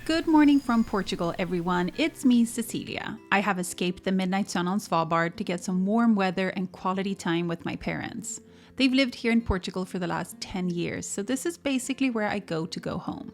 Good morning from Portugal, everyone. It's me, Cecilia. I have escaped the midnight sun on Svalbard to get some warm weather and quality time with my parents. They've lived here in Portugal for the last 10 years, so this is basically where I go to go home.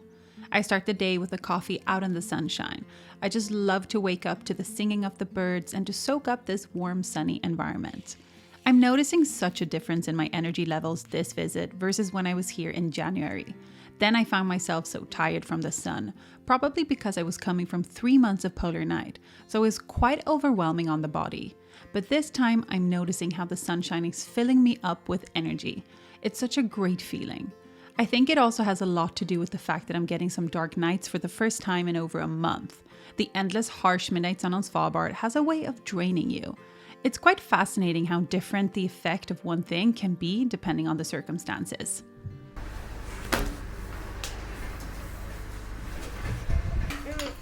I start the day with a coffee out in the sunshine. I just love to wake up to the singing of the birds and to soak up this warm, sunny environment. I'm noticing such a difference in my energy levels this visit versus when I was here in January. Then I found myself so tired from the sun, probably because I was coming from 3 months of polar night, so it was quite overwhelming on the body. But this time I'm noticing how the sunshine is filling me up with energy. It's such a great feeling. I think it also has a lot to do with the fact that I'm getting some dark nights for the first time in over a month. The endless harsh midnight sun on Svalbard has a way of draining you. It's quite fascinating how different the effect of one thing can be depending on the circumstances.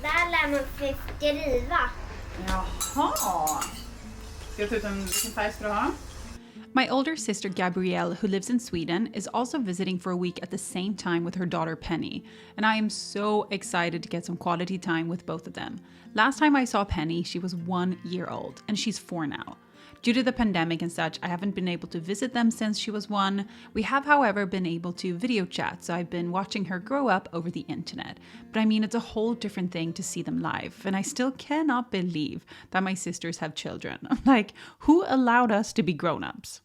Där lär man sig skriva. Jaha. Ska jag ta ut vilken färg ska du ha? My older sister Gabrielle, who lives in Sweden, is also visiting for a week at the same time with her daughter Penny, and I am so excited to get some quality time with both of them. Last time I saw Penny, she was 1 year old, and she's 4 now. Due to the pandemic and such, I haven't been able to visit them since she was 1. We have, however, been able to video chat, so I've been watching her grow up over the internet. But I mean, it's a whole different thing to see them live, and I still cannot believe that my sisters have children. Like, who allowed us to be grown-ups?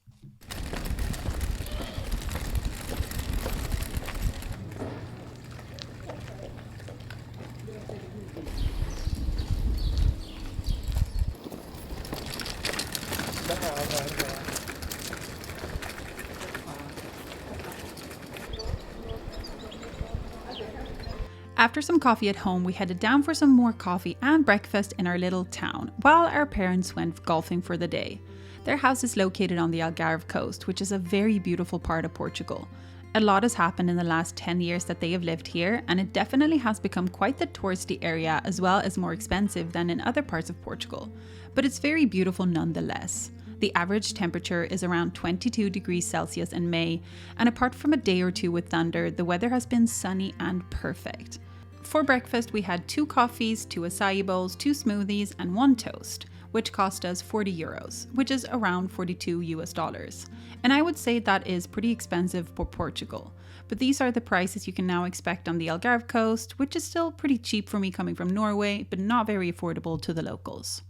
After some coffee at home, we headed down for some more coffee and breakfast in our little town, while our parents went golfing for the day. Their house is located on the Algarve coast, which is a very beautiful part of Portugal. A lot has happened in the last 10 years that they have lived here, and it definitely has become quite the touristy area as well as more expensive than in other parts of Portugal. But it's very beautiful nonetheless. The average temperature is around 22 degrees Celsius in May, and apart from a day or two with thunder, the weather has been sunny and perfect. For breakfast, we had 2 coffees, 2 acai bowls, 2 smoothies, and 1 toast, which cost us 40 euros, which is around $42 US. And I would say that is pretty expensive for Portugal. But these are the prices you can now expect on the Algarve coast, which is still pretty cheap for me coming from Norway, but not very affordable to the locals.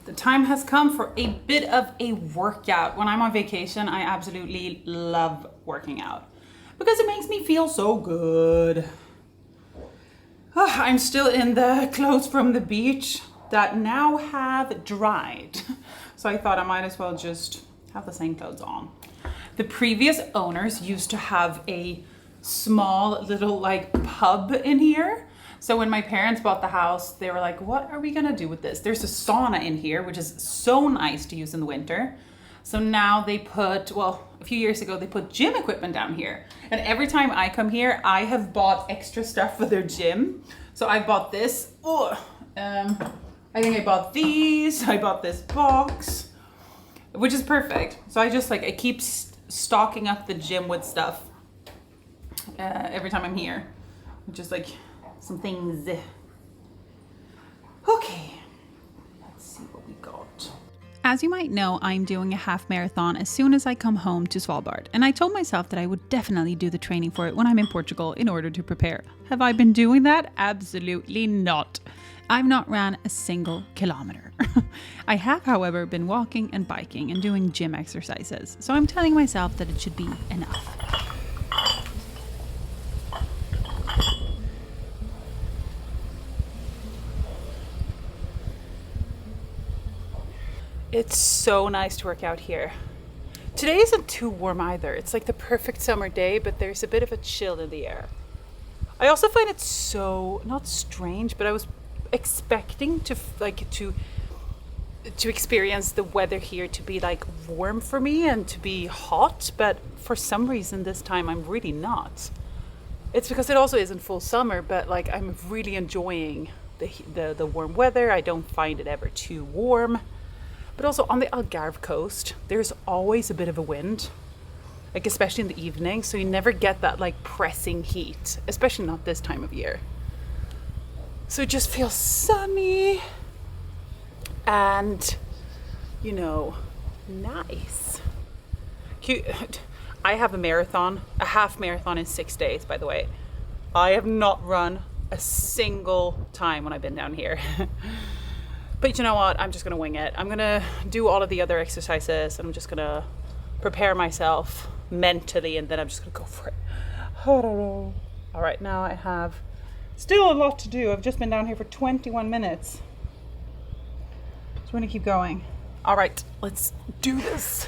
The time has come for a bit of a workout. When I'm on vacation, I absolutely love working out because it makes me feel so good. I'm still in the clothes from the beach that now have dried. So I thought I might as well just have the same clothes on. The previous owners used to have a small little like pub in here. So when my parents bought the house, they were like, what are we gonna do with this? There's a sauna in here, which is so nice to use in the winter. So now they put, well, a few years ago, they put gym equipment down here. And every time I come here, I have bought extra stuff for their gym. So I bought this. I think I bought these. I bought this box, which is perfect. So I keep stocking up the gym with stuff every time I'm here. Just like some things. Okay, let's see what we got. As you might know, I'm doing a half marathon as soon as I come home to Svalbard, and I told myself that I would definitely do the training for it when I'm in Portugal in order to prepare. Have I been doing that? Absolutely not. I've not ran a single kilometer. I have, however, been walking and biking and doing gym exercises, so I'm telling myself that it should be enough. It's so nice to work out here. Today isn't too warm either. It's like the perfect summer day, but there's a bit of a chill in the air. I also find it so, not strange, but I was expecting to experience the weather here to be like warm for me and to be hot, but for some reason this time I'm really not. It's because it also isn't full summer, but like I'm really enjoying the warm weather. I don't find it ever too warm. But also on the Algarve coast, there's always a bit of a wind, like especially in the evening, so you never get that like pressing heat, especially not this time of year. So it just feels sunny and, you know, nice. I have a half marathon in 6 days, by the way. I have not run a single time when I've been down here. But you know what? I'm just going to wing it. I'm going to do all of the other exercises. I'm just going to prepare myself mentally, and then I'm just going to go for it. I don't know. All right, now I have still a lot to do. I've just been down here for 21 minutes. So I'm going to keep going. All right, let's do this.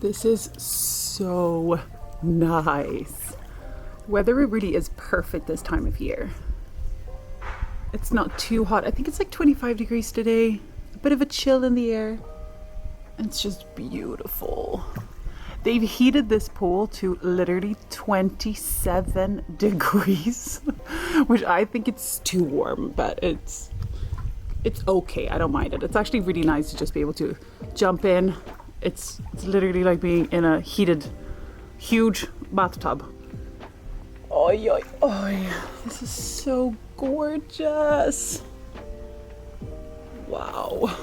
This is so nice. Weather really is perfect this time of year. It's not too hot. I think it's like 25 degrees today. A bit of a chill in the air. It's just beautiful. They've heated this pool to literally 27 degrees, which I think it's too warm, but it's okay. I don't mind it. It's actually really nice to just be able to jump in. It's literally like being in a heated, huge bathtub. Oi, oi, oi. This is so gorgeous. Wow.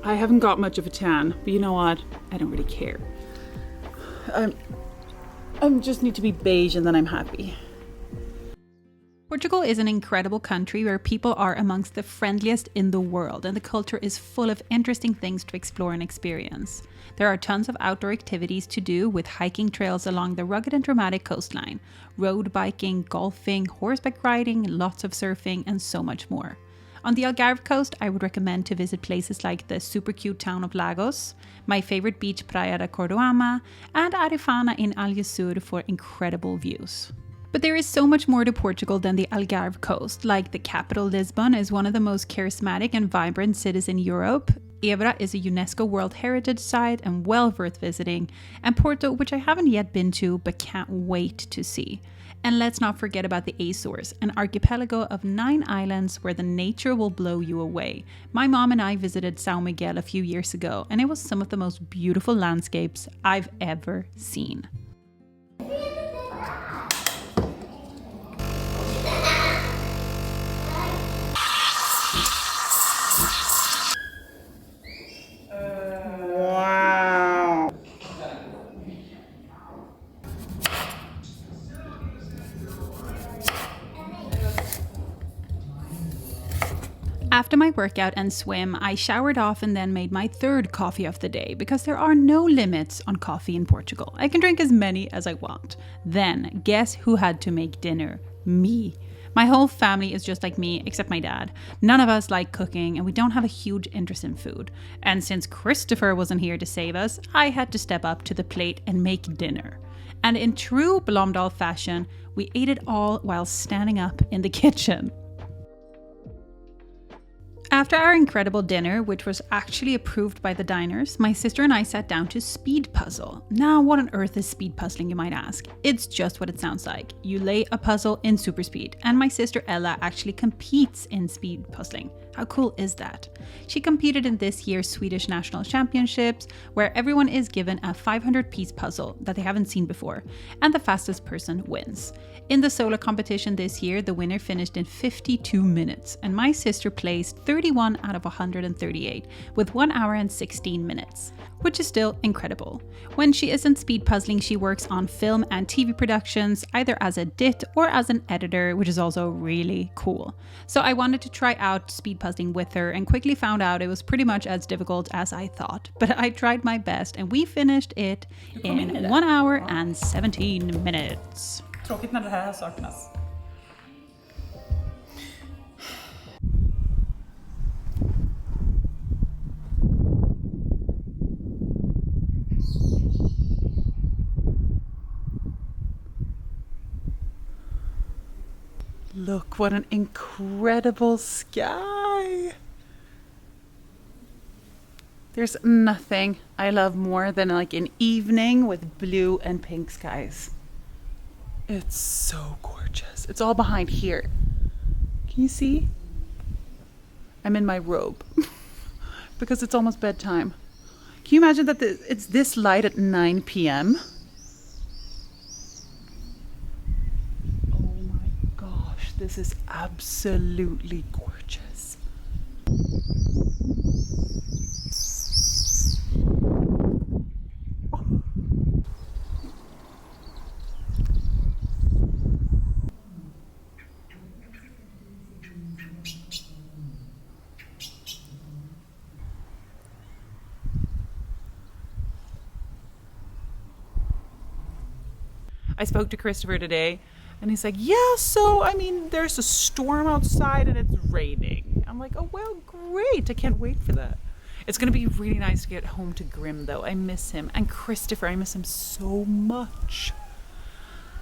I haven't got much of a tan, but you know what? I don't really care. I just need to be beige and then I'm happy. Portugal is an incredible country where people are amongst the friendliest in the world, and the culture is full of interesting things to explore and experience. There are tons of outdoor activities to do, with hiking trails along the rugged and dramatic coastline, road biking, golfing, horseback riding, lots of surfing, and so much more. On the Algarve coast, I would recommend to visit places like the super cute town of Lagos, my favorite beach Praia da Cordoama, and Arifana in Algesur for incredible views. But there is so much more to Portugal than the Algarve coast. Like the capital, Lisbon is one of the most charismatic and vibrant cities in Europe. Évora is a UNESCO World Heritage Site and well worth visiting, and Porto, which I haven't yet been to but can't wait to see. And let's not forget about the Azores, an archipelago of 9 islands where the nature will blow you away. My mom and I visited São Miguel a few years ago, and it was some of the most beautiful landscapes I've ever seen. After my workout and swim, I showered off and then made my third coffee of the day because there are no limits on coffee in Portugal. I can drink as many as I want. Then, guess who had to make dinner? Me. My whole family is just like me, except my dad. None of us like cooking and we don't have a huge interest in food. And since Christopher wasn't here to save us, I had to step up to the plate and make dinner. And in true Blomdahl fashion, we ate it all while standing up in the kitchen. After our incredible dinner, which was actually approved by the diners, my sister and I sat down to speed puzzle. Now, what on earth is speed puzzling, you might ask? It's just what it sounds like. You lay a puzzle in super speed, and my sister Ella actually competes in speed puzzling. How cool is that? She competed in this year's Swedish National Championships, where everyone is given a 500-piece puzzle that they haven't seen before, and the fastest person wins. In the solo competition this year, the winner finished in 52 minutes, and my sister placed 31 out of 138 with 1 hour and 16 minutes, which is still incredible. When she isn't speed puzzling, she works on film and TV productions, either as a DIT or as an editor, which is also really cool. So I wanted to try out speed puzzling with her and quickly found out it was pretty much as difficult as I thought. But I tried my best and we finished it in 1 hour and 17 minutes. Tråkigt när det här saknas. Look, what an incredible sky! There's nothing I love more than like an evening with blue and pink skies. It's so gorgeous. It's all behind here. Can you see? I'm in my robe because it's almost bedtime. Can you imagine that it's this light at 9 p.m.? Oh my gosh, this is absolutely gorgeous. I spoke to Christopher today and he's like, yeah, so I mean, there's a storm outside and it's raining. I'm like, oh, well, great. I can't wait for that. It's going to be really nice to get home to Grim though. I miss him. And Christopher, I miss him so much.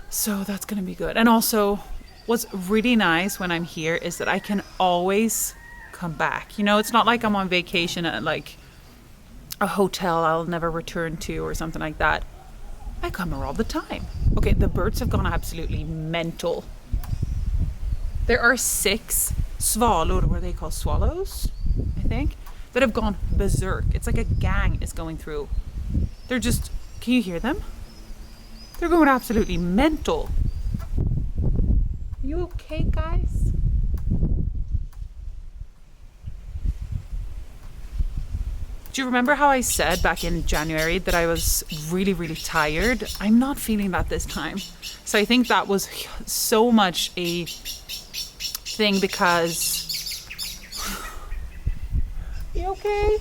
So that's going to be good. And also what's really nice when I'm here is that I can always come back. You know, it's not like I'm on vacation at like a hotel I'll never return to or something like that. I come here all the time. Okay, the birds have gone absolutely mental. There are 6 svalor, what are they called? Swallows, I think, that have gone berserk. It's like a gang is going through. They're just, can you hear them? They're going absolutely mental. Are you okay, guys? Do you remember how I said back in January that I was really, really tired? I'm not feeling that this time. So I think that was so much a thing because... You okay?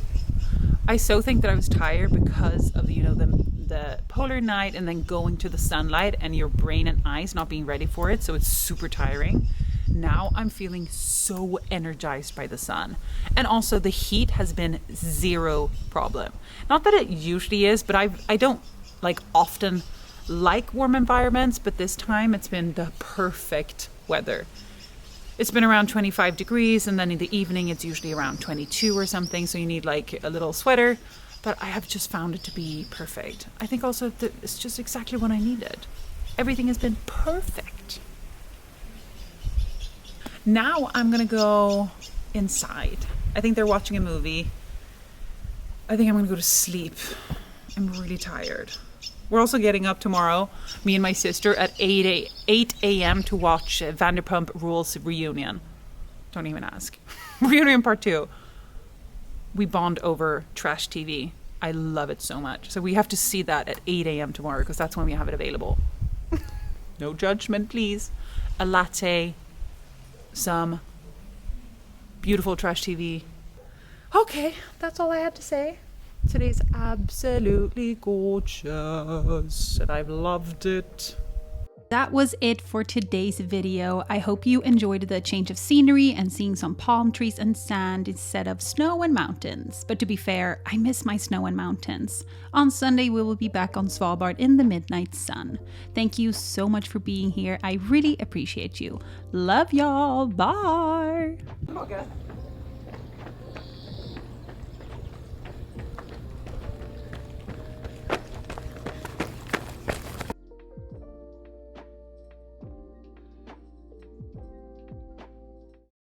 I so think that I was tired because of, you know, the polar night and then going to the sunlight and your brain and eyes not being ready for it. So it's super tiring. Now I'm feeling so energized by the sun. And also the heat has been zero problem. Not that it usually is, but I don't like often like warm environments, but this time it's been the perfect weather. it's been around 25 degrees, and then in the evening it's usually around 22 or something, so you need like a little sweater. But I have just found it to be perfect. I think also that it's just exactly what I needed. Everything has been perfect. Now I'm gonna go inside. I think they're watching a movie. I think I'm gonna go to sleep. I'm really tired. We're also getting up tomorrow, me and my sister, at 8 a.m. to watch Vanderpump Rules reunion. Don't even ask. Reunion part 2. We bond over trash TV. I love it so much. So we have to see that at 8 a.m. tomorrow because that's when we have it available. No judgment, please. A latte, some beautiful trash TV. Okay, that's all I had to say. Today's absolutely gorgeous and I've loved it. That was it for today's video. I hope you enjoyed the change of scenery and seeing some palm trees and sand instead of snow and mountains. But to be fair, I miss my snow and mountains. On Sunday, we will be back on Svalbard in the midnight sun. Thank you so much for being here. I really appreciate you. Love y'all. Bye. Okay.